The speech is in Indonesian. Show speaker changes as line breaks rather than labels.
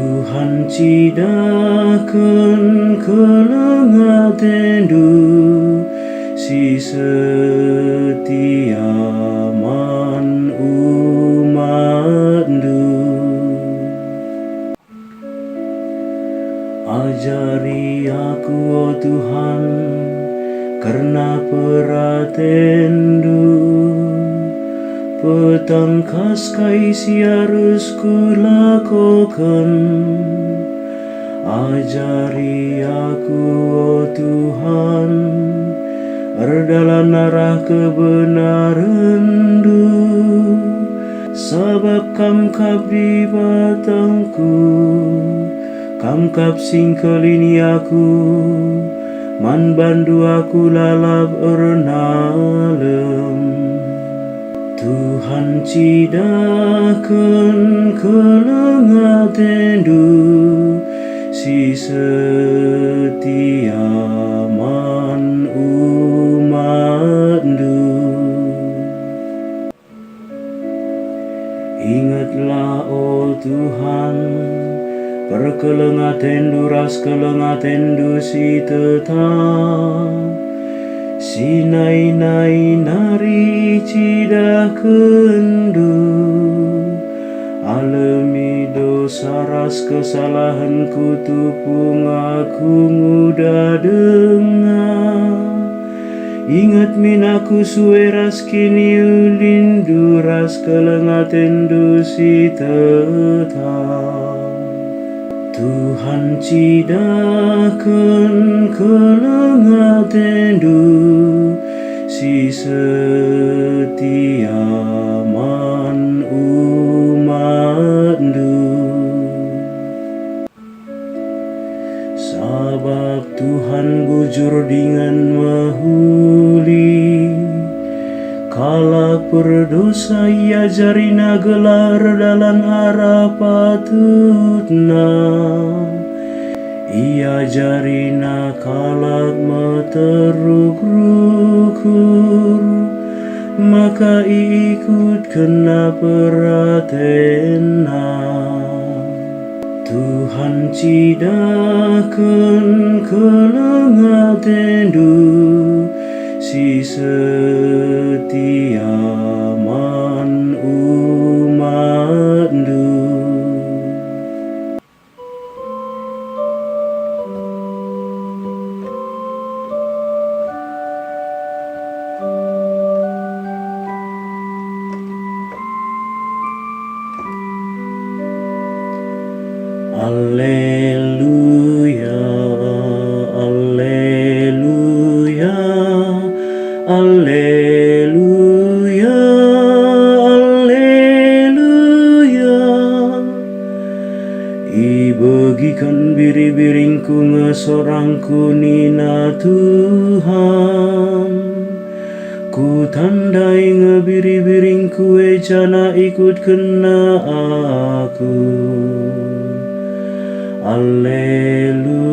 Tuhan cidakan kelenga tendu si setia man umatmu. Ajari aku, oh Tuhan, karena peratendu petang kaskai si harus kulakukan. Ajari aku, oh Tuhan, erdalan arah kebenarandu, sabab kamkap di batangku, kamkap singkelini aku, man bandu aku lalap ernalem. Tuhan cidakan kelenga tendu si setia man umatmu. Ingatlah, oh Tuhan, perkelenga tendu ras kelenga tendu si tetap si nai nari cidah kendu alami dosa ras kesalahanku tupung aku mudah dengar. Ingat min aku suwe ras kini ulindu ras kelenga tendu si tetap. Tuhan cidakan kelenga tendu si setia man umatmu. Sabab Tuhan bujur dengan mahuli, kala berdosa ia jarina gelar dalam arah patutna. Ia jarina kalak meteruk rukur, maka ikut kena peratena. Tuhan cidakan kelenga tendu si setia man umatmu. Alleluia, alleluia, alleluia, alleluia. Ibagikan biri-biringku ngesorangku nina Tuhan, ku tandai ngebiri-biringku ejana ikut kena aku. Alleluia.